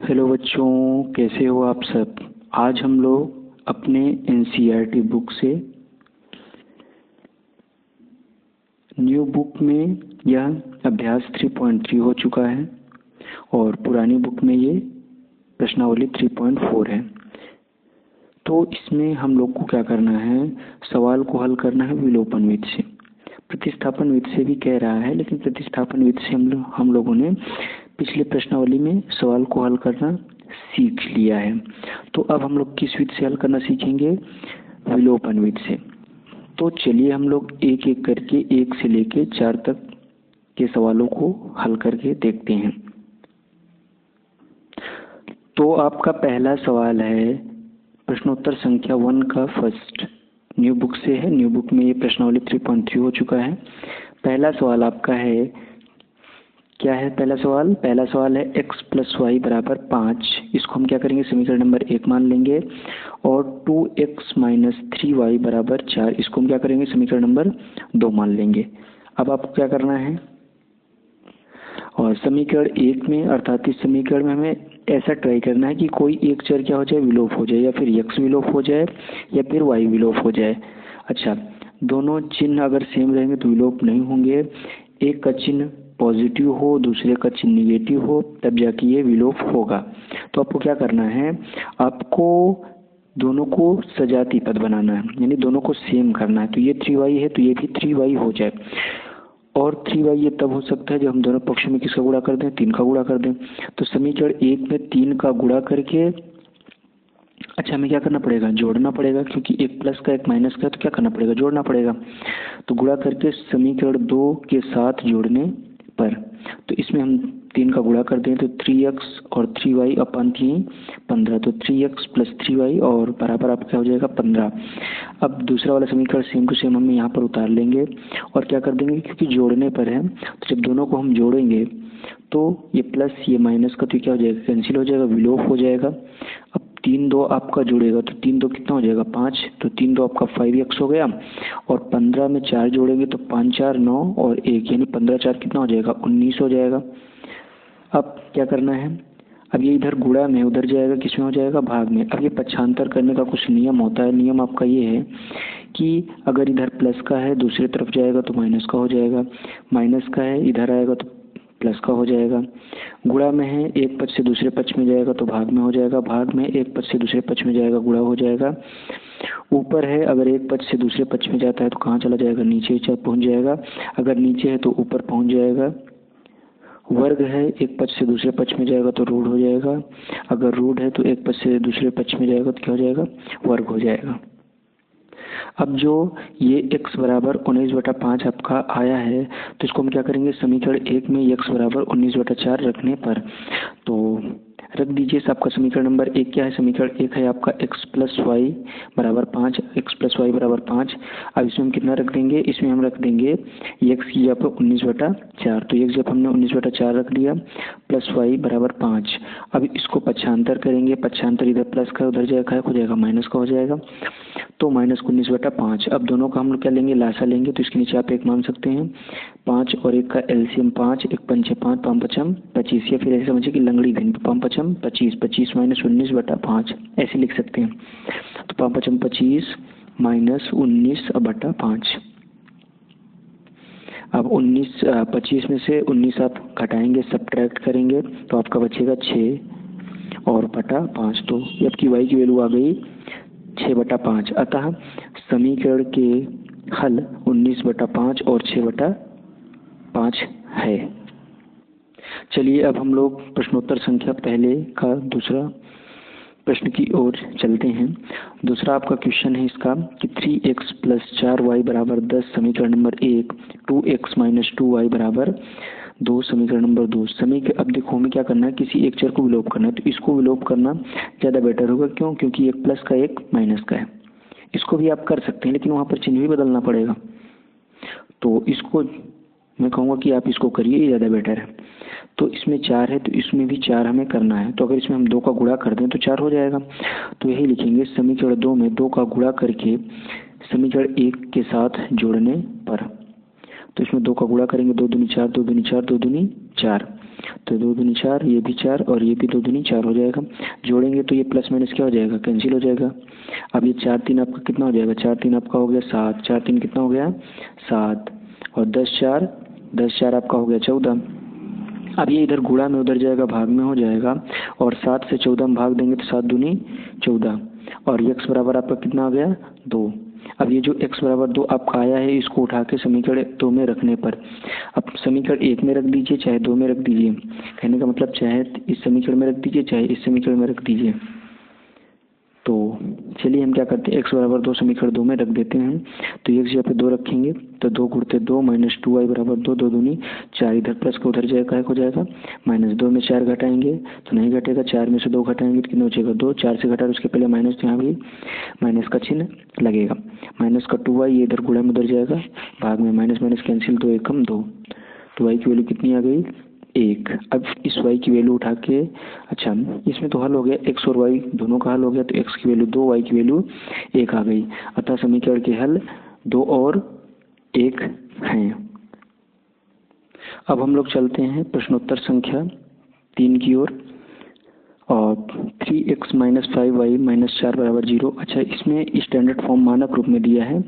Hello बच्चों, कैसे हो आप सब। आज हम लोग अपने एनसीईआरटी बुक से न्यू बुक में यह अभ्यास 3.3 हो चुका है और पुरानी बुक में ये प्रश्नावली 3.4 है। तो इसमें हम लोग को क्या करना है, सवाल को हल करना है विलोपन विधि से। प्रतिस्थापन विधि से भी कह रहा है, लेकिन प्रतिस्थापन विधि से हम लोगों ने पिछले प्रश्नावली में सवाल को हल करना सीख लिया है। तो अब हम लोग किस विधि से हल करना सीखेंगे, विलोपन विधि से। तो चलिए हम लोग एक एक करके 1 से लेके 4 तक के सवालों को हल करके देखते हैं। तो आपका पहला सवाल है प्रश्नोत्तर संख्या 1 का फर्स्ट, न्यू बुक से है। न्यू बुक में ये प्रश्नावली 3.3 हो चुका है। पहला सवाल आपका है, क्या है पहला सवाल? पहला सवाल है x प्लस वाई बराबर 5। इसको हम क्या करेंगे, समीकरण नंबर 1 मान लेंगे। और 2x माइनस 3y बराबर 4, इसको हम क्या करेंगे, समीकरण नंबर 2 मान लेंगे। अब आपको क्या करना है, और समीकरण 1 में अर्थात इस समीकरण में हमें ऐसा ट्राई करना है कि कोई एक चर क्या हो जाए, विलोप हो जाए, या फिर x विलोप हो जाए या फिर y विलोप हो जाए। अच्छा, दोनों चिन्ह अगर सेम रहेंगे तो विलोप नहीं होंगे। एक का चिन्ह पॉजिटिव हो, दूसरे का चिन्ह निगेटिव हो, तब जाके ये विलोप होगा। तो आपको क्या करना है, आपको दोनों को सजाती पद बनाना है, यानी दोनों को सेम करना है। तो ये 3y है तो ये भी 3y हो जाए। और 3y ये तब हो सकता है जब हम दोनों पक्षों में किसका गुणा कर दें, 3 का गुणा कर दें। तो समीकरण 1 में 3 का गुणा करके, अच्छा हमें क्या करना पड़ेगा, जोड़ना पड़ेगा, क्योंकि एक प्लस का एक माइनस का है, तो क्या करना पड़ेगा, जोड़ना पड़ेगा। तो गुणा करके समीकरण 2 के साथ जोड़ने पर, तो इसमें हम 3 का गुणा कर दें तो 3x और 3y अपन 3 15, तो 3x प्लस 3y और बराबर आपका क्या हो जाएगा 15। अब दूसरा वाला समीकरण सेम टू सेम हम यहाँ पर उतार लेंगे और क्या कर देंगे, क्योंकि जोड़ने पर है तो जब दोनों को हम जोड़ेंगे तो ये प्लस ये माइनस का तो क्या हो जाएगा, कैंसिल हो जाएगा, विलोप हो जाएगा। अब 3 2 आपका जुड़ेगा तो 3 2 कितना हो जाएगा 5, तो 3 2 आपका 5x हो गया। और 15 में 4 जोड़ेंगे तो 5 4 9 और 1, यानी 15 4 कितना हो जाएगा 19 हो जाएगा। अब क्या करना है, अब ये इधर गुणा में उधर जाएगा, किस में हो जाएगा, भाग में। अब ये पक्षांतर करने का कुछ नियम होता है। नियम आपका ये है कि अगर इधर प्लस का है दूसरी तरफ जाएगा तो माइनस का हो जाएगा, माइनस का है इधर आएगा तो प्लस का हो जाएगा। गुणा में है एक पक्ष से दूसरे पक्ष में जाएगा तो भाग में हो जाएगा, भाग में एक पक्ष से दूसरे पक्ष में जाएगा गुणा हो जाएगा। ऊपर है अगर एक पक्ष से दूसरे पक्ष में जाता है तो कहाँ चला जाएगा, नीचे पहुँच जाएगा। अगर नीचे है तो ऊपर पहुँच जाएगा। वर्ग है एक पक्ष से दूसरे पक्ष में जाएगा तो रूढ़ हो जाएगा। अगर रूढ़ है तो एक पक्ष से दूसरे पक्ष में जाएगा तो क्या हो जाएगा, वर्ग हो जाएगा। अब जो ये x बराबर 19/5 आपका आया है तो इसको हम क्या करेंगे, समीकरण 1 में x बराबर 19/4 रखने पर तो रख दीजिए। आपका समीकरण नंबर 1 क्या है, समीकरण 1 है आपका x प्लस वाई बराबर 5, x प्लस वाई बराबर 5। अब इसमें हम कितना रख देंगे, इसमें हम रख देंगे x की जगह पर 19/4, तो x जब हमने 19/4 रख दिया प्लस वाई बराबर 5। अब इसको पक्षांतर करेंगे, पक्षांतर इधर प्लस का उधर जाएगा हो जाएगा माइनस का हो जाएगा, तो माइनस 19/5। अब दोनों का हम लोग क्या लेंगे, लासा लेंगे, तो इसके नीचे आप 1 मान सकते हैं। 5 और 1 का एलसीएम 5, 1 पंचे 5, 5 पचम 25, या फिर ऐसे समझिए कि लंगड़ी घन 5 पचम 25, 25 माइनस 19/5 ऐसे लिख सकते हैं। तो 5 पचम 25 माइनस 19/5। अब 25 में से 19 आप घटाएंगे, सब्ट्रैक्ट करेंगे तो आपका बचेगा 6 और बटा 5, तो जबकि y की वैल्यू आ गई 6/5। अतः समीकरण के हल 19/5 और 6/5 है। चलिए अब हम लोग प्रश्नोत्तर संख्या पहले का दूसरा प्रश्न की ओर चलते हैं। दूसरा आपका क्वेश्चन है इसका कि 3x प्लस 4y बराबर 10, समीकरण नंबर 1, 2x माइनस 2y बराबर 2, समीकरण नंबर 2। अब देखो हमें क्या करना है, किसी एक चर को विलोप करना है, तो इसको विलोप करना ज़्यादा बेटर होगा। क्यों, क्योंकि एक प्लस का एक माइनस का है। इसको भी आप कर सकते हैं लेकिन वहाँ पर चिन्ह भी बदलना पड़ेगा, तो इसको मैं कहूँगा कि आप इसको करिए, ये ज़्यादा बेटर है। तो इसमें 4 है तो इसमें भी 4 हमें करना है, तो अगर इसमें हम 2 का गुणा कर दें तो 4 हो जाएगा। तो यही लिखेंगे, समीकरण 2 में 2 का गुणा करके समीकरण 1 के साथ जोड़ने पर, तो इसमें 2 का गुणा करेंगे, 2 दूनी 4, 2 दूनी 4, 2 दूनी 4। तो 2 दूनी 4, ये भी 4 और ये भी 2 दूनी 4 हो जाएगा। जोड़ेंगे तो ये प्लस माइनस क्या हो जाएगा, कैंसिल हो जाएगा। अब ये 4 3 आपका कितना हो जाएगा, 4 3 आपका हो गया 7, 4 3 कितना हो गया 7, और 10 4 आपका हो गया 14। अब ये इधर गुणा में उधर जाएगा, भाग में हो जाएगा, और 7 से 14 में भाग देंगे तो 7 दूनी 14, और x बराबर आपका कितना आ गया 2। अब ये जो x बराबर 2 आपका आया है, इसको उठा के समीकरण 2 में रखने पर, अब समीकरण 1 में रख दीजिए चाहे 2 में रख दीजिए, कहने का मतलब चाहे इस समीकरण में रख दीजिए चाहे इस समीकरण में रख दीजिए। तो चलिए हम क्या करते हैं, x बराबर 2 समीकरण 2 में रख देते हैं। तो x जगह पे 2 रखेंगे तो 2 गुणते 2 माइनस 2y बराबर 2, 2 दूनी 4, इधर प्लस का उधर जाएगा हो जाएगा, माइनस 2 में 4 घटाएंगे तो नहीं घटेगा, 4 में से 2 घटाएंगे तो कितना हो जाएगा 2, 4 से घटा उसके पहले माइनस, तो यहाँ भी माइनस का चिन्ह लगेगा, माइनस का 2y, ये इधर गुणा में उधर जाएगा, भाग में माइनस माइनस कैंसिल, 2 एकम 2, तो y की वैल्यू कितनी आ गई 1। अब इस y की वैल्यू उठा के, अच्छा इसमें तो हल हो गया, x और y दोनों का हल हो गया, तो x की वैल्यू 2, y की वैल्यू 1 आ गई। अतः समीकरण के हल 2 और 1 हैं। अब हम लोग चलते हैं प्रश्नोत्तर संख्या 3 की ओर, और 3x माइनस 5y माइनस 4 बराबर 0। अच्छा, इसमें स्टैंडर्ड फॉर्म मानक रूप में दिया है,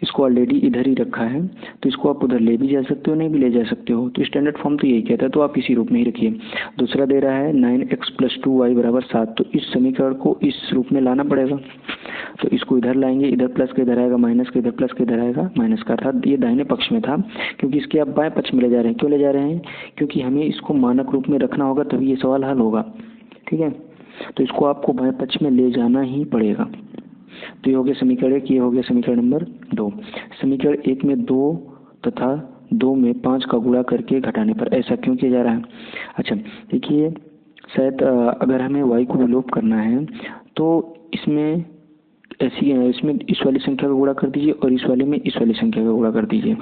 इसको ऑलरेडी इधर ही रखा है, तो इसको आप उधर ले भी जा सकते हो, नहीं भी ले जा सकते हो, तो स्टैंडर्ड फॉर्म तो यही कहता है, तो आप इसी रूप में ही रखिए। दूसरा दे रहा है 9x प्लस 2y बराबर 7, तो इस समीकरण को इस रूप में लाना पड़ेगा, तो इसको इधर लाएंगे, इधर प्लस का इधर आएगा माइनस का, इधर प्लस का इधर आएगा माइनस का, अर्थात ये दाहिने पक्ष में था, क्योंकि इसके आप बाएं पक्ष में ले जा रहे हैं। क्यों ले जा रहे हैं, क्योंकि हमें इसको मानक रूप में रखना होगा, तभी ये सवाल हल होगा, ठीक है। तो इसको आपको बाएं पक्ष में ले जाना ही पड़ेगा। तो ये हो गया समीकरण 1, ये हो गया समीकरण नंबर 2। समीकरण 1 में 2 तथा 2 में 5 का गुणा करके घटाने पर ऐसा क्यों किया जा रहा है। अच्छा देखिए, शायद अगर हमें y को विलोप करना है तो इसमें ऐसी इसमें इस वाली संख्या का गुणा कर दीजिए और इस वाले में इस वाली संख्या का गुणा कर दीजिए,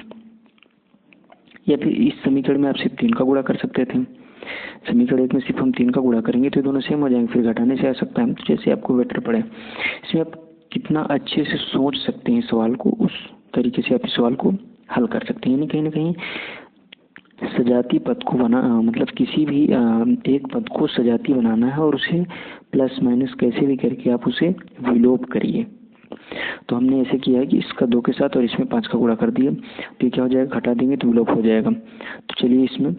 या फिर इस समीकरण में आप सिर्फ 3 का गुणा कर सकते थे। समीकरण 1 में सिर्फ हम 3 का गुणा करेंगे तो दोनों सेम हो जाएंगे, फिर घटाने से आ सकता है, तो जैसे आपको बेटर पड़े। इसमें आप कितना अच्छे से सोच सकते हैं सवाल को, उस तरीके से आप इस सवाल को हल कर सकते हैं। यानी कहीं ना कहीं सजाती पद को मतलब किसी भी एक पद को सजाती बनाना है और उसे प्लस माइनस कैसे भी करके आप उसे विलोप करिए। तो हमने ऐसे किया है कि इसका 2 के साथ और इसमें 5 का गुणा कर दिया, तो ये क्या हो जाएगा, घटा देंगे तो विलोप हो जाएगा। तो चलिए इसमें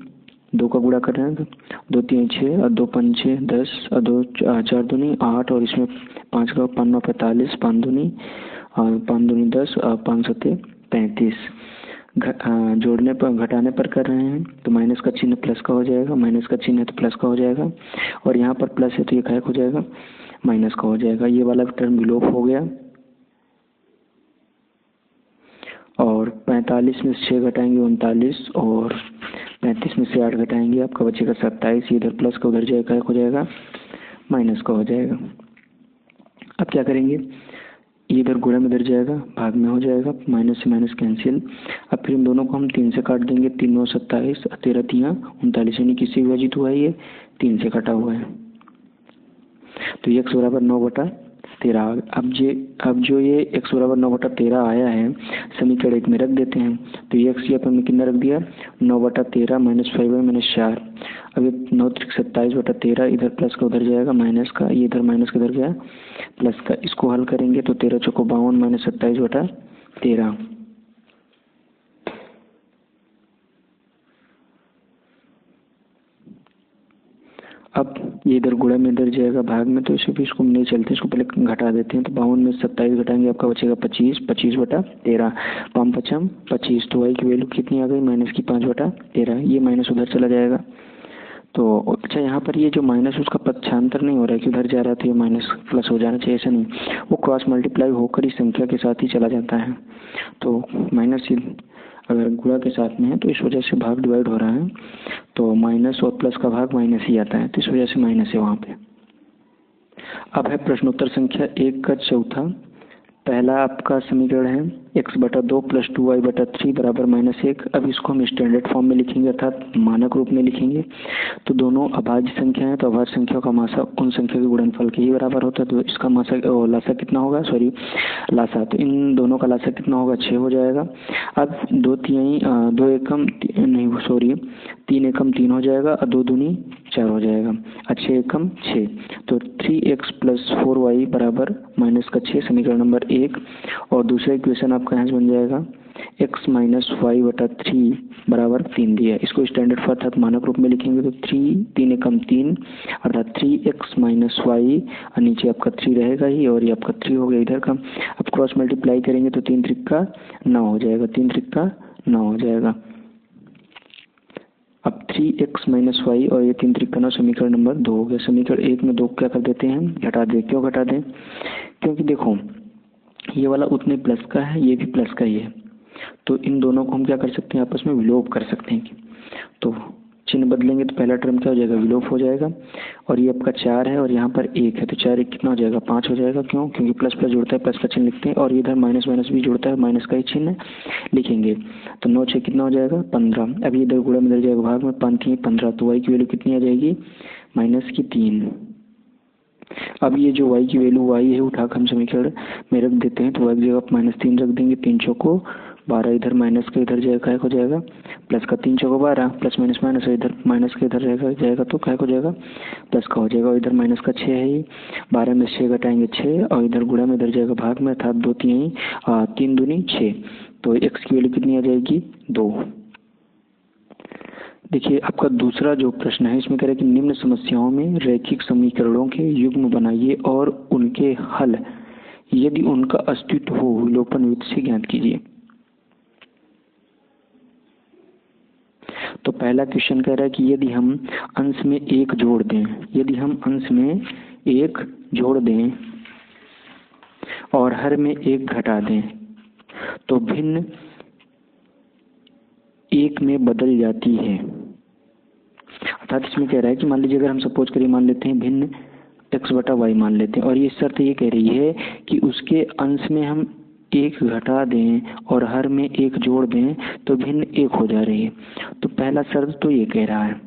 2 का गुणा कर रहे हैं, 2 3 6 और 2 5 6 10 और 2 4 दूनी 8, और इसमें 5 का 5 9 45, 5 दूनी और 5 दूनी 10 और 5 7 35। जोड़ने पर घटाने पर कर रहे हैं तो माइनस का चिन्ह प्लस का हो जाएगा, माइनस का चिन्ह है तो प्लस का हो जाएगा, और यहाँ पर प्लस है तो ये गायब हो जाएगा, माइनस का हो जाएगा। ये वाला टर्म विलोप हो गया, और 45 में से 6 घटाएंगे 39, और 35 में से 8 घटाएंगे आपका बचेगा 27। इधर प्लस का उधर जाएगा हो जाएगा, माइनस का हो जाएगा। अब क्या करेंगे, ये इधर गुणा में इधर जाएगा, भाग में हो जाएगा, माइनस से माइनस कैंसिल। अब फिर इन दोनों को हम 3 से काट देंगे, 3 9 27 और 13 3 39, यानी किससे विभाजित हुआ है, ये 3 से कटा हुआ है। तो x बराबर 9/13। अब जो ये x बराबर 9/13 आया है समीकरण 1 में रख देते हैं, तो ये x यहाँ पर कितना रख दिया 9/13 माइनस 5 माइनस 4। अब ये 9 3 27/13, इधर प्लस का उधर जाएगा माइनस का, ये इधर माइनस का इधर गया प्लस का, इसको हल करेंगे तो 13 चौको 52 माइनस 27/13। अब ये इधर गुणा में इधर जाएगा भाग में, तो इसे भी इसको नहीं चलते, इसको पहले घटा देते हैं। तो 52 में 27 घटाएंगे आपका बचेगा 25, 25/13, 5 5 25। तो y की वैल्यू कितनी आ गई, माइनस की 5/13। ये माइनस उधर चला जाएगा। तो अच्छा, यहाँ पर ये जो माइनस उसका पक्षांतर नहीं हो रहा है कि उधर जा रहा है तो ये माइनस प्लस हो जाना चाहिए, ऐसा नहीं, वो क्रॉस मल्टीप्लाई होकर इस संख्या के साथ ही चला जाता है। तो माइनस अगर गुणा के साथ में है तो इस वजह से भाग डिवाइड हो रहा है, तो माइनस और प्लस का भाग माइनस ही आता है, तो इस वजह से माइनस है वहाँ पे। अब है प्रश्नोत्तर संख्या 1 का चौथा पहला आपका समीकरण है x/2 + 2y/3 बराबर -1। अब इसको हम स्टैंडर्ड फॉर्म में लिखेंगे अर्थात मानक रूप में लिखेंगे। तो दोनों अभाज्य संख्या है, तो अभाज्य संख्या का मासा उन संख्या के गुणनफल के ही बराबर होता है। तो इसका मासा लासा कितना होगा, सॉरी लासा, तो इन दोनों का लासा कितना होगा, 6 हो जाएगा। अब 2 एकम नहीं, सॉरी 3 एकम 3 हो जाएगा और 2 दूनी 4 हो जाएगा और 6 एकम 6। तो 3x + 4y बराबर -6 समीकरण नंबर 1। और दूसरा इक्वेशन आपका यहाँ से बन जाएगा x - y/3 बराबर 3 दिया है। इसको स्टैंडर्ड फॉर्म अर्थात मानक रूप में लिखेंगे तो 3 एकम 3 अर्थात 3x - y और नीचे आपका 3 रहेगा ही और ये आपका 3 हो गया इधर का। अब क्रॉस मल्टीप्लाई करेंगे तो 3 त्रिका 9 हो जाएगा, 3 त्रिका 9 हो जाएगा। अब 3x - y और ये 3 त्रिका 9 समीकरण नंबर 2 हो गया। समीकरण 1 में 2 क्या कर देते हैं, घटा दें। क्यों घटा दें, क्योंकि देखो ये वाला उतने प्लस का है, ये भी प्लस का ही है, तो इन दोनों को हम क्या कर सकते हैं, आपस में विलोप कर सकते हैं। तो चिन्ह बदलेंगे तो पहला टर्म क्या हो जाएगा, विलोप हो जाएगा। और ये आपका 4 है और यहाँ पर 1 है, तो 4 1 कितना हो जाएगा, 5 हो जाएगा। क्यों, क्योंकि प्लस प्लस जुड़ता है, प्लस का चिन्ह लिखते हैं और इधर माइनस माइनस भी जुड़ता है, माइनस का ही चिन्ह लिखेंगे। तो 9 6 कितना हो जाएगा, 15। अभी इधर गुणा में इधर जाएगा भाग में, 5 3 15, तो y की वैल्यू कितनी आ जाएगी, -3। अब ये जो y की वैल्यू y है उठाकर हम समीकरण में रख देते हैं, तो y की जगह -3 रख देंगे। 3 चौको 12, इधर माइनस का इधर जाएगा, हो जाएगा प्लस का, 3 चौको 12 प्लस माइनस माइनस, इधर माइनस का इधर रहेगा जाएगा तो क्या हो जाएगा, प्लस का हो जाएगा। और इधर माइनस का 6 है ही, 12 में 6 घटाएंगे 6 और इधर गुणा में इधर जाएगा भाग में, अर्थात 2 3 दूनी 6। तो x की वैल्यू कितनी आ जाएगी, 2। देखिए आपका दूसरा जो प्रश्न है इसमें कह रहा है कि निम्न समस्याओं में रैखिक समीकरणों के युग्म बनाइए और उनके हल यदि उनका अस्तित्व हो विलोपन विधि से ज्ञात कीजिए। तो पहला क्वेश्चन कह रहा है कि यदि हम अंश में 1 जोड़ दें, यदि हम अंश में 1 जोड़ दें और हर में 1 घटा दें तो भिन्न 1 में बदल जाती है। अर्थात इसमें कह रहा है कि मान लीजिए अगर हम सपोज करिए मान लेते हैं भिन्न x/y मान लेते हैं और ये शर्त ये कह रही है कि उसके अंश में हम 1 घटा दें और हर में 1 जोड़ दें तो भिन्न 1 हो जा रही है। तो पहला शर्त तो ये कह रहा है।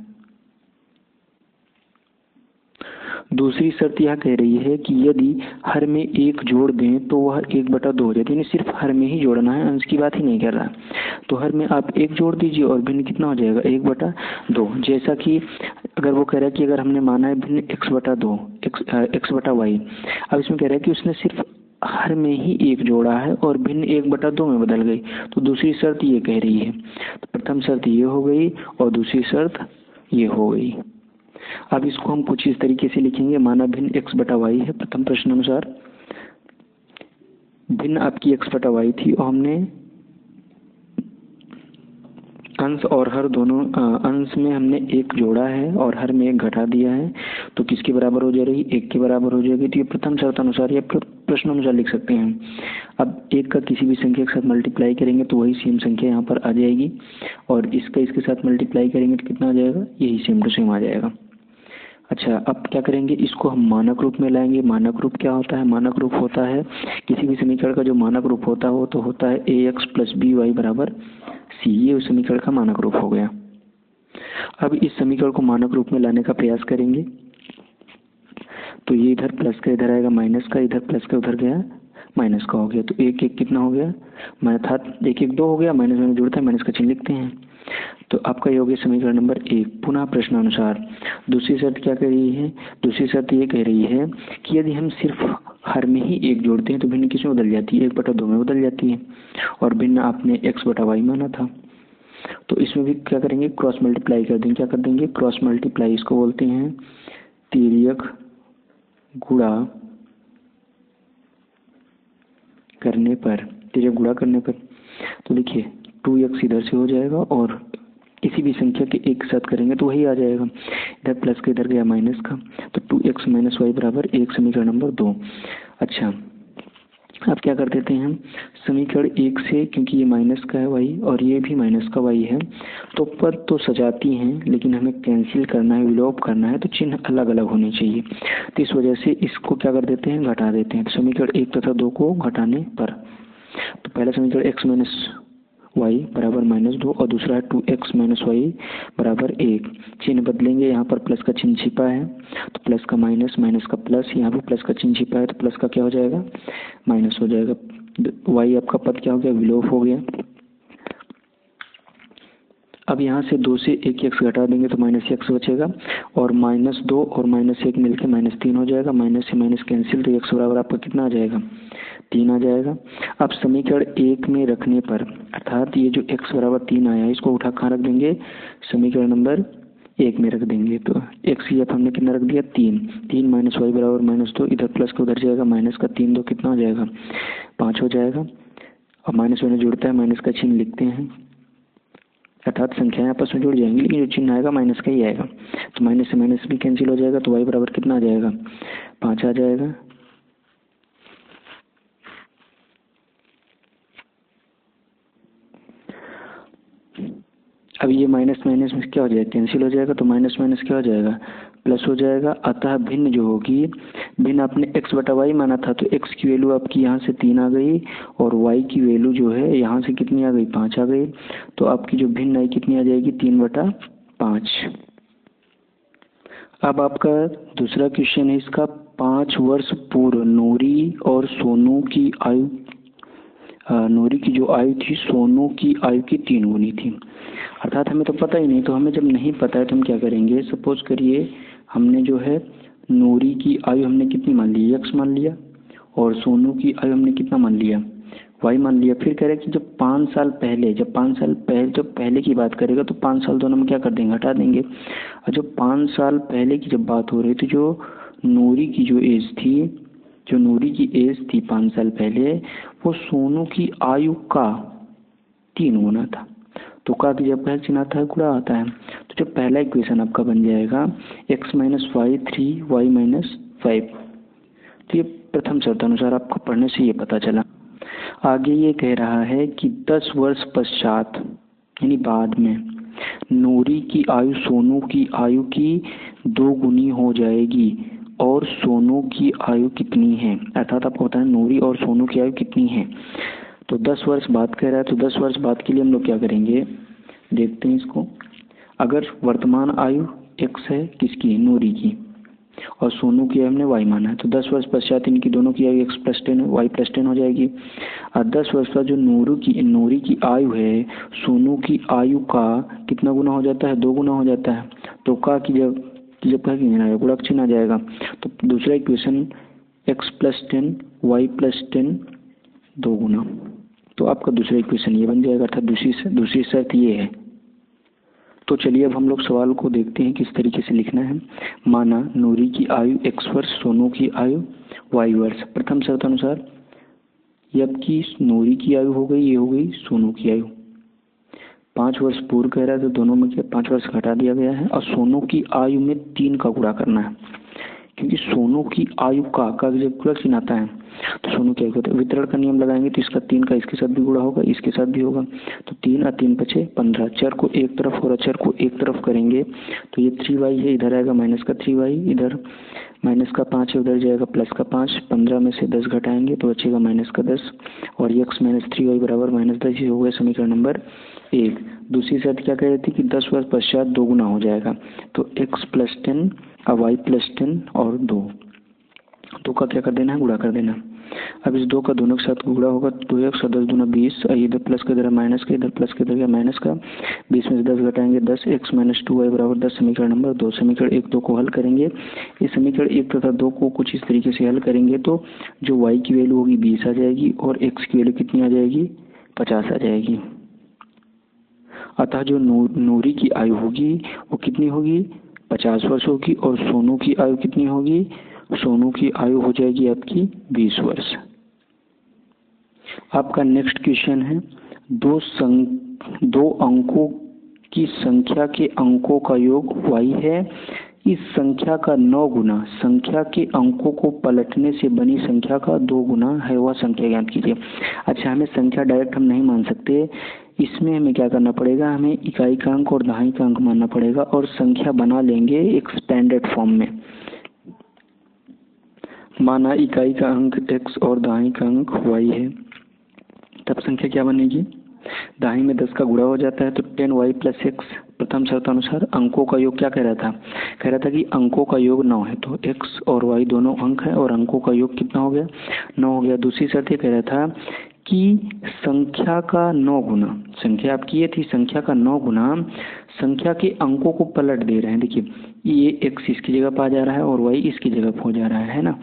दूसरी शर्त यह कह रही है कि यदि हर में 1 जोड़ दें तो वह 1/2 हो जाती है, यानी सिर्फ हर में ही जोड़ना है, अंश की बात ही नहीं कर रहा। तो हर में आप 1 जोड़ दीजिए और भिन्न कितना हो जाएगा, 1/2। जैसा कि अगर वो कह रहा है कि अगर हमने माना है भिन्न x/2 x/y, अब इसमें कह रहा है कि उसने सिर्फ हर में ही 1 जोड़ा है और भिन्न 1/2 में बदल गई। तो दूसरी शर्त ये कह रही है, तो प्रथम शर्त ये हो गई और दूसरी शर्त ये हो गई। अब इसको हम कुछ इस तरीके से लिखेंगे, माना भिन्न x/y है। प्रथम प्रश्न अनुसार भिन्न आपकी x/y थी और हमने अंश और हर दोनों अंश में हमने 1 जोड़ा है और हर में 1 घटा दिया है, तो किसके बराबर हो जा रही, 1 के बराबर हो जाएगी। तो ये प्रथम शर्त अनुसार या प्रश्न अनुसार लिख सकते हैं। अब 1 का किसी भी संख्या के साथ मल्टीप्लाई करेंगे तो वही सेम संख्या यहाँ पर आ जाएगी और इसका इसके साथ मल्टीप्लाई करेंगे तो कितना आ जाएगा, यही सेम टू सेम आ जाएगा। अच्छा, अब क्या करेंगे, इसको हम मानक रूप में लाएंगे। मानक रूप क्या होता है, मानक रूप होता है किसी भी समीकरण का जो मानक रूप होता है वो तो होता है ax + by = c। ये उस समीकरण का मानक रूप हो गया। अब इस समीकरण को मानक रूप में लाने का प्रयास करेंगे तो ये इधर प्लस का इधर आएगा माइनस का, इधर प्लस का उधर गया माइनस का हो गया। तो 1 1 कितना हो गया, अर्थात 1 1 2 हो गया, माइनस में जुड़ता है, माइनस का चिन्ह लिखते हैं। तो आपका ये हो गया समीकरण नंबर 1। पुनः प्रश्न अनुसार दूसरी शर्त क्या कह रही है, दूसरी शर्त ये कह रही है कि यदि हम सिर्फ हर में ही 1 जोड़ते हैं तो भिन्न किस में बदल जाती है, 1/2 में बदल जाती है और भिन्न आपने x/y माना था। तो इसमें भी क्या करेंगे, क्रॉस मल्टीप्लाई कर देंगे। क्या कर देंगे, क्रॉस मल्टीप्लाई, इसको बोलते हैं तिर्यक गुणा करने पर, तिर्यक गुणा करने पर। तो देखिए 2x इधर से हो जाएगा और किसी भी संख्या के एक साथ करेंगे तो वही आ जाएगा, इधर प्लस का इधर गया माइनस का, तो 2x - y = 1 समीकरण नंबर 2। अच्छा, अब क्या कर देते हैं हम, समीकरण 1 से, क्योंकि ये माइनस का है y और ये भी माइनस का y है, तो पद तो सजाती हैं लेकिन हमें कैंसिल करना है, विलोप करना है, तो चिन्ह अलग अलग होने चाहिए। तो इस वजह से इसको क्या कर देते हैं, घटा देते हैं। तो समीकरण 1 तथा 2 को घटाने पर, तो पहला समीकरण x माइनस y बराबर -2 और दूसरा है 2x माइनस वाई बराबर 1। चिन्ह बदलेंगे, यहाँ पर प्लस का चिन्ह छिपा है तो प्लस का माइनस, माइनस का प्लस, यहाँ भी प्लस का चिन्ह छिपा है तो प्लस का क्या हो जाएगा, माइनस हो जाएगा। y आपका पद क्या हो गया, विलोप हो गया। अब यहाँ से 2 से एक एक्स घटा देंगे तो -x बचेगा और -2 और -1 मिलकर -3 हो जाएगा। माइनस से माइनस कैंसिल, तो x बराबर आपका कितना आ जाएगा, 3 आ जाएगा। अब समीकरण 1 में रखने पर, अर्थात ये जो x बराबर 3 आया है इसको उठा कहाँ रख देंगे, समीकरण नंबर 1 में रख देंगे। तो x या हमने कितना रख दिया, 3 माइनस वाई बराबर -2, इधर प्लस का उधर जाएगा, माइनस का 3 2 कितना हो जाएगा, 5 हो जाएगा। अब माइनस में जुड़ता है, माइनस का चिन्ह लिखते हैं, अर्थात संख्याएं आपस में जुड़ जाएंगी लेकिन जो चिन्ह आएगा माइनस का ही आएगा। तो माइनस से माइनस भी कैंसिल हो जाएगा, तो y बराबर कितना आ जाएगा, 5 आ जाएगा। अब ये माइनस माइनस में क्या हो जाएगा, कैंसिल हो जाएगा, तो माइनस माइनस क्या हो जाएगा, प्लस हो जाएगा। अतः भिन्न जो होगी, भिन्न आपने x बटा वाई माना था तो x की वैल्यू आपकी यहाँ से 3 आ गई और y की वैल्यू जो है यहाँ से कितनी आ गई, 5 आ गई। तो आपकी जो भिन्न आई कितनी आ जाएगी, 3/5। अब आपका दूसरा क्वेश्चन है इसका, 5 वर्ष पूर्व नूरी और सोनू की आयु, नूरी की जो आयु थी सोनू की आयु की 3 गुनी थी। अर्थात हमें तो पता ही नहीं, तो हमें जब नहीं पता है तो हम क्या करेंगे, सपोज करिए हमने जो है नूरी की आयु हमने कितनी मान ली, x मान लिया, और सोनू की आयु हमने कितना मान लिया, y मान लिया। फिर कह रहे कि जब 5 साल पहले, जब 5 साल पहले की बात करेगा तो 5 साल दोनों में क्या कर देंगे, हटा देंगे। और जब 5 साल पहले की जब बात हो रही थी, जो नूरी की जो एज थी, जो नूरी की एज थी 5 साल पहले, वो सोनू की आयु का 3 गुना था। तो का की जब चिन्ह आता है, गुणा आता है। तो जो पहला इक्वेशन आपका बन जाएगा x minus Y 3 Y minus 5। तो ये प्रथम शर्तानुसार आपको पढ़ने से ये पता चला। आगे ये कह रहा है कि 10 वर्ष पश्चात यानी बाद में नूरी की आयु सोनू की आयु की 2 गुनी हो जाएगी और सोनू की आयु कितनी है, अर्थात आपको बताना नूरी और सोनू की आयु कितनी है। तो 10 वर्ष बाद कह रहा है, तो 10 वर्ष बाद के लिए हम लोग क्या करेंगे, देखते हैं इसको। अगर वर्तमान आयु x है किसकी, नूरी की, और सोनू की हमने y माना है, तो 10 वर्ष पश्चात इनकी दोनों की आयु x + 10 y + 10 हो जाएगी। और 10 वर्ष बाद जो नूरी की आयु है सोनू की आयु का कितना गुना हो जाता है, 2 गुना हो जाता है। तो का की जब का गुणक चिन्ह आ जाएगा, तो दूसरा इक्वेशन x + 10 y + 10 2 गुना, तो आपका दूसरा इक्वेशन ये बन जाएगा, अर्थात दूसरी शर्त ये है। तो चलिए अब हम लोग सवाल को देखते हैं किस तरीके से लिखना है। माना नूरी की आयु x वर्ष, सोनू की आयु y वर्ष। प्रथम शर्त अनुसार ये आपकी नूरी की आयु हो गई, ये हो गई सोनू की आयु। 5 वर्ष पूर्व कह रहा है तो दोनों में क्या 5 वर्ष घटा दिया गया है, और सोनू की आयु में 3 का गुणा करना है, क्योंकि सोनू की आयु का जब गुणक चिन्ह आता है तो सोनू क्या होता है, वितरण का नियम लगाएंगे तो इसका 3 का इसके साथ भी गुणा होगा, इसके साथ भी होगा। तो 3 और 3 = 15। चर को एक तरफ और अचर को एक तरफ करेंगे तो ये 3y है, इधर आएगा माइनस का 3y, इधर माइनस का 5 है, उधर जाएगा प्लस का 5। 15 में से 10 घटाएंगे तो बचेगा माइनस का 10, और x माइनस 3y बराबर -10। ये हो गया समीकरण नंबर 1। दूसरी शर्त क्या कह रही थी कि 10 वर्ष पश्चात 2 गुना हो जाएगा, तो x + 10 और y + 10 और 2 का क्या कर देना है, गुणा कर देना। अब इस 2 का दोनों के साथ गुणा होगा, 2x और 10 दूना 20, इधर प्लस का इधर माइनस का, इधर प्लस का इधर गया माइनस का, 20 में से 10 घटाएंगे 10, x माइनस 2y बराबर 10। समीकरण नंबर 2। समीकरण 1 2 को हल करेंगे। इस समीकरण 1 तथा 2 को कुछ इस तरीके से हल करेंगे तो जो y की वैल्यू होगी 20 आ जाएगी और x की वैल्यू कितनी आ जाएगी, 50 आ जाएगी। अतः जो नूरी की आयु होगी वो कितनी होगी, 50 वर्ष होगी, और सोनू की आयु कितनी होगी, सोनू की आयु हो जाएगी आपकी 20 वर्ष। आपका नेक्स्ट क्वेश्चन है, 2 अंकों की संख्या के अंकों का योग y है, इस संख्या का 9 गुना संख्या के अंकों को पलटने से बनी संख्या का 2 गुना है वह संख्या ज्ञात कीजिए। अच्छा, हमें संख्या डायरेक्ट हम नहीं मान सकते, इसमें हमें क्या करना पड़ेगा, हमें इकाई का अंक और दहाई का अंक मानना पड़ेगा और संख्या बना लेंगे एक्सपेंडेड फॉर्म में। माना इकाई का अंक x और दहाई का अंक y है, तब संख्या क्या बनेगी, दहाई में 10 का गुणा हो जाता है तो 10y + x। प्रथम शर्त अनुसार अंकों का योग क्या कह रहा था, कह रहा था कि अंकों का योग 9 है, तो x और y दोनों अंक है और अंकों का योग कितना हो गया, 9 हो गया। दूसरी शर्त ये कह रहा था कि संख्या का 9 गुना, संख्या आपकी ये थी, संख्या का 9 गुना संख्या के अंकों को पलट दे रहे हैं। देखिए ये x इसकी जगह पर आ जा रहा है और y इसकी जगह पर हो जा रहा है ना,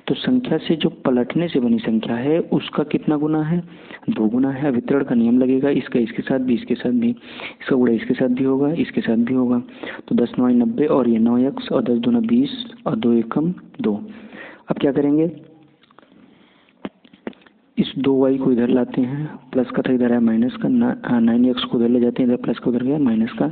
तो संख्या से जो पलटने से बनी संख्या है उसका कितना गुना है, 2 गुना है। वितरण का नियम लगेगा, इसका इसके साथ भी, इसके साथ भी, इसका गुणा इसके साथ भी होगा, इसके साथ भी होगा। तो 10 9 90 और ये 9x और 10 दूना 20 और 2 एकम 2। अब क्या करेंगे, इस 2y को इधर लाते हैं, प्लस का था इधर है माइनस का, 9x को उधर ले जाते हैं, इधर प्लस का उधर गया माइनस का,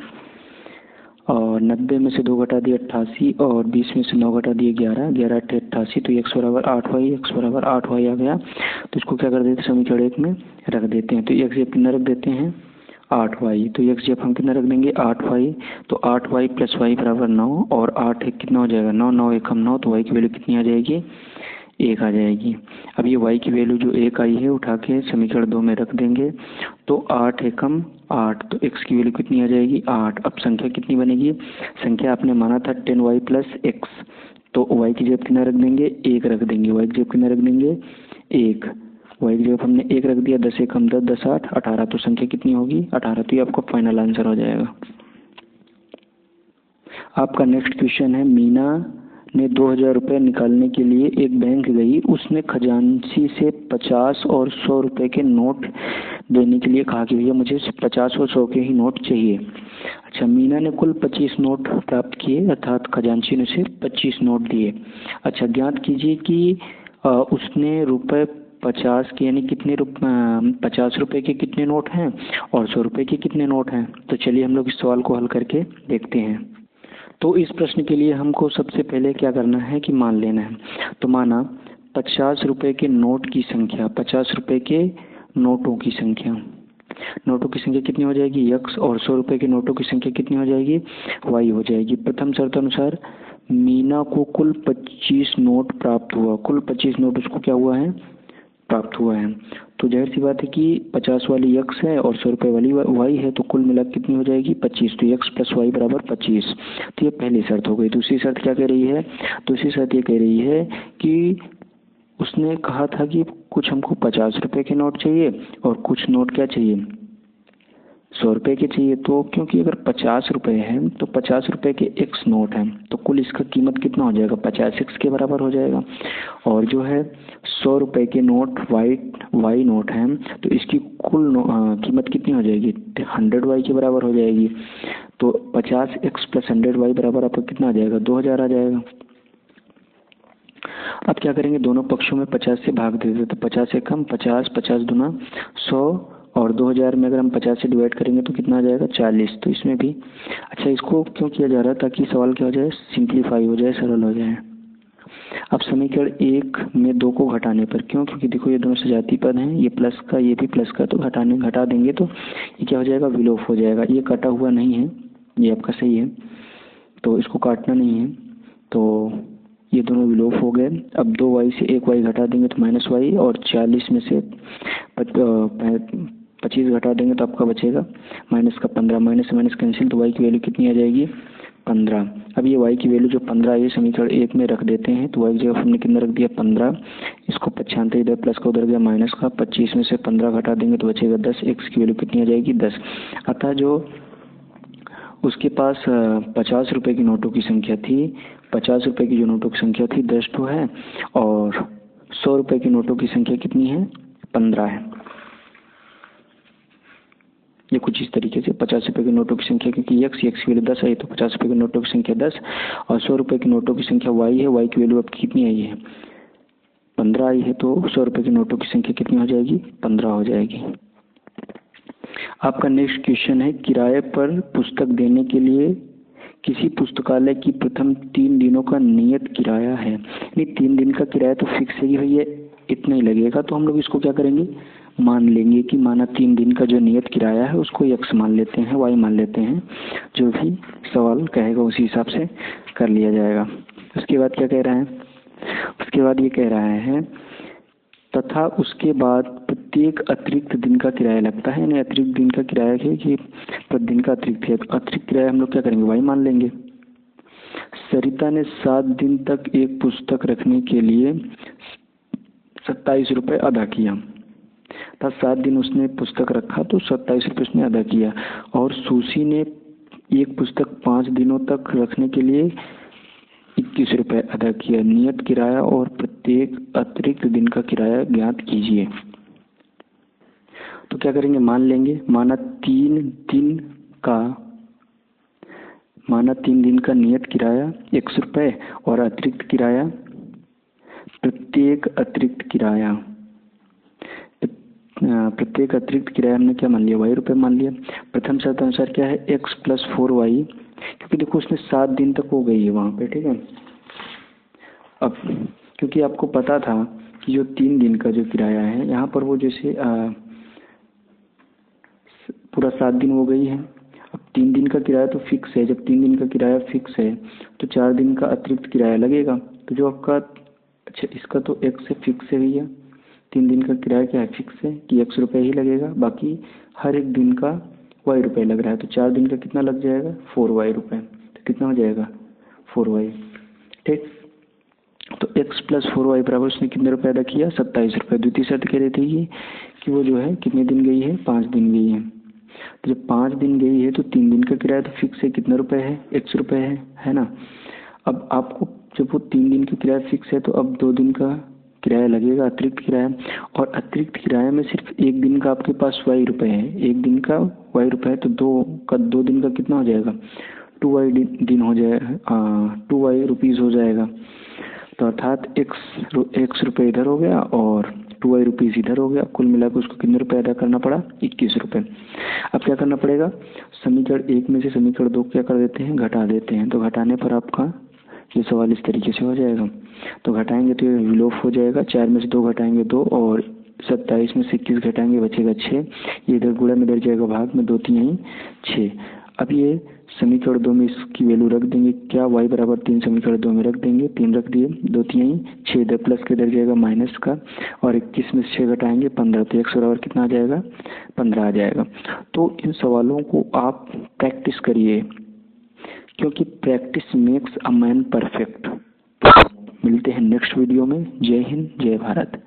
और 90 में से 2 घटा दिए 88 और 20 में से 9 घटा दिए 11, 11 8 88, तो x बराबर 8y, x बराबर 8y आ गया। तो इसको क्या कर देते हैं, समीकरण 1 में रख देते हैं। तो x जब कितना रख देते हैं 8y, तो x जब हम कितना रख देंगे 8y, तो 8y + y बराबर 9 और 8 1 कितना हो जाएगा 9, 9 1 9, तो y की वैल्यू कितनी आ जाएगी, 1 आ जाएगी। अब ये y की वैल्यू जो 1 आई है उठा के समीकरण 2 में रख देंगे, तो 8 एकम 8, तो x की वैल्यू कितनी आ जाएगी 8। अब संख्या कितनी बनेगी, संख्या आपने माना था 10y + x, तो y की जगह कितना रख देंगे 1 रख देंगे, y की जगह कितना रख देंगे 1, y की जगह हमने 1 रख दिया, 10 एकम 10, 10 8 18, तो संख्या कितनी होगी 18। तो ये आपका फाइनल आंसर हो जाएगा। आपका नेक्स्ट क्वेश्चन है, मीना ने 2000 रुपये निकालने के लिए एक बैंक गई, उसने खजांची से 50 और 100 रुपये के नोट देने के लिए कहा कि भैया मुझे 50 और 100 के ही नोट चाहिए। अच्छा, मीना ने कुल 25 नोट प्राप्त किए, अर्थात खजांची ने उसे 25 नोट दिए। अच्छा, ज्ञात कीजिए कि उसने रुपये 50 के यानी कितने 50 रुपये के कितने नोट हैं और 100 रुपये के कितने नोट हैं। तो चलिए हम लोग इस सवाल को हल करके देखते हैं। तो इस प्रश्न के लिए हमको सबसे पहले क्या करना है कि मान लेना है। तो माना 50 रुपये के नोट की संख्या, 50 रुपये के नोटों की संख्या, नोटों की संख्या कितनी हो जाएगी x, और 100 रुपये के नोटों की संख्या कितनी हो जाएगी y हो जाएगी। प्रथम शर्त अनुसार मीना को कुल 25 नोट प्राप्त हुआ, कुल 25 नोट उसको क्या हुआ है प्राप्त हुआ है। तो जाहिर सी बात है कि 50 वाली x है और 100 रुपये वाली y है, तो कुल मिला कितनी हो जाएगी 25, तो x + y बराबर 25। तो ये पहली शर्त हो गई। दूसरी शर्त क्या कह रही है, दूसरी शर्त ये कह रही है कि उसने कहा था कि कुछ हमको 50 रुपये के नोट चाहिए और कुछ नोट क्या चाहिए 100 रुपये के चाहिए। तो क्योंकि अगर 50 रुपये है तो 50 रुपये के x नोट हैं, तो कुल इसका कीमत कितना हो जाएगा 50x के बराबर हो जाएगा। और जो है 100 रुपये के नोट y नोट हैं, तो इसकी कुल कीमत कितनी हो जाएगी 100y के बराबर हो जाएगी। तो 50x + 100y बराबर आपका कितना आ जाएगा 2000 आ जाएगा। अब क्या करेंगे, दोनों पक्षों में 50 से भाग दे देते, तो 50 एकम 50, 50 दूना 100 और 2000 में अगर हम 50 से डिवाइड करेंगे तो कितना आ जाएगा 40। तो इसमें भी अच्छा, इसको क्यों किया जा रहा है ताकि सवाल क्या हो जाए सिंप्लीफाई हो जाए, सरल हो जाए। अब समीकरण 1 में 2 को घटाने पर, क्यों, क्योंकि देखो ये दोनों सजाती पद हैं, ये प्लस का ये भी प्लस का, तो घटा देंगे तो ये क्या हो जाएगा विलोप हो जाएगा। ये कटा हुआ नहीं है, ये आपका सही है, तो इसको काटना नहीं है, तो ये दोनों विलोप हो गए। अब 2y से 1y घटा देंगे तो -y, और 40 में से 25 घटा देंगे तो आपका बचेगा माइनस का 15, माइनस से माइनस कैंसिल, तो y की वैल्यू कितनी आ जाएगी 15। अब ये y की वैल्यू जो 15 है समीकरण 1 में रख देते हैं, तो y की जगह हमने कितना रख दिया 15, इसको 95 इधर प्लस का उधर गया माइनस का, 25 में से 15 घटा देंगे तो बचेगा 10, x की वैल्यू कितनी आ जाएगी 10। अतः जो उसके पास 50 रुपये की नोटों की संख्या थी, 50 रुपये की जो नोटों की संख्या थी 10 तो है, और 100 रुपये की नोटों की संख्या कितनी है 15 है। ये कुछ इस तरीके से 50 रुपये के नोटों की संख्या, क्योंकि x की वैल्यू 10 आई तो 50 रुपये के नोटों की संख्या 10, और 100 रुपये की नोटों की संख्या y है, y की वैल्यू अब कितनी आई है 15 आई है, तो 100 रुपये की नोटों की संख्या कितनी हो जाएगी 15 हो जाएगी। आपका नेक्स्ट क्वेश्चन है, किराए पर पुस्तक देने के लिए किसी पुस्तकालय की प्रथम 3 दिनों का नियत किराया है। नहीं, 3 दिन का किराया तो फिक्स ही भैया, इतना ही लगेगा। तो हम लोग इसको क्या करेंगे, मान लेंगे कि माना 3 दिन का जो नियत किराया है उसको x मान लेते हैं, y मान लेते हैं, जो भी सवाल कहेगा उसी हिसाब से कर लिया जाएगा। उसके बाद क्या कह रहा है, उसके बाद ये कह रहा है तथा उसके बाद प्रत्येक अतिरिक्त दिन का किराया लगता है। यानी अतिरिक्त दिन का किराया है कि प्रति दिन का अतिरिक्त है, तो अतिरिक्त किराया हम लोग क्या करेंगे, y मान लेंगे। सरिता ने 7 दिन तक एक पुस्तक रखने के लिए 27 रुपये अदा किया था। 7 दिन उसने पुस्तक रखा तो 27 रुपये उसने अदा किया। और सुशी ने एक पुस्तक 5 दिनों तक रखने के लिए 21 रुपये अदा किया। नियत किराया और प्रत्येक अतिरिक्त दिन का किराया ज्ञात कीजिए। तो क्या करेंगे, मान लेंगे। माना 3 दिन का नियत किराया 100 रुपये और अतिरिक्त किराया, प्रत्येक अतिरिक्त किराया हमने क्या मान लिया, y रुपये मान लिया। प्रथम शर्त अनुसार क्या है, x + 4y, क्योंकि देखो उसने 7 दिन तक हो गई है वहाँ पे, ठीक है। अब क्योंकि आपको पता था कि जो 3 दिन का जो किराया है यहाँ पर वो जैसे पूरा 7 दिन हो गई है। अब 3 दिन का किराया तो फिक्स है, जब 3 दिन का किराया फिक्स है तो 4 दिन का अतिरिक्त किराया लगेगा। तो जो आपका, अच्छा इसका तो x से फिक्स है भैया, 3 दिन का किराया क्या है, फिक्स है कि 100 रुपये ही लगेगा, बाकी हर एक दिन का y रुपये लग रहा है। तो 4 दिन का कितना लग जाएगा, 4y रुपये। तो कितना हो जाएगा, 4y, ठीक। तो x + 4y बराबर उसने कितने रुपये अदा किया, 27 रुपये। द्वितीय शर्त कह रही थी कि वो जो है कितने दिन गई है, 5 दिन गई है। तो जब 5 दिन गई है तो 3 दिन का किराया तो फिक्स है, कितने रुपए है, 100 रुपये है ना। अब आपको जब वो 3 दिन का किराया फिक्स है तो अब 2 दिन का किराया लगेगा, अतिरिक्त किराया। और अतिरिक्त किराया में सिर्फ 1 दिन का आपके पास y रुपये है, 1 दिन का y रुपये है, तो 2 दिन का कितना हो जाएगा, 2y दिन हो जाएगा, 2y रुपीज़ हो जाएगा। तो अर्थात x रुपये इधर हो गया और 2y रुपीज़ इधर हो गया। कुल मिलाकर उसको कितने रुपये अदा करना पड़ा, 21 रुपये। अब क्या करना पड़ेगा, समीकरण 1 में से समीकरण 2 क्या कर देते हैं, घटा देते हैं। तो घटाने पर आपका ये सवाल इस तरीके से हो जाएगा। तो घटाएंगे तो ये विलोप हो जाएगा, 4 में से 2 घटाएंगे 2, और 27 में से 21 घटाएंगे बचेगा 6। ये इधर गुणा में इधर जाएगा भाग में, 2 3 6। अब ये समीकरण 2 में इसकी वैल्यू रख देंगे, क्या y बराबर 3 समीकरण 2 में रख देंगे, 3 रख दिए, 2 3 6, इधर प्लस के इधर जाएगा माइनस का, और 21 में से 6 घटाएंगे 15, तो x बराबर कितना आ जाएगा, 15 आ जाएगा। तो इन सवालों को आप प्रैक्टिस करिए, क्योंकि practice makes a man perfect. मिलते हैं नेक्स्ट वीडियो में। जय हिंद, जय भारत।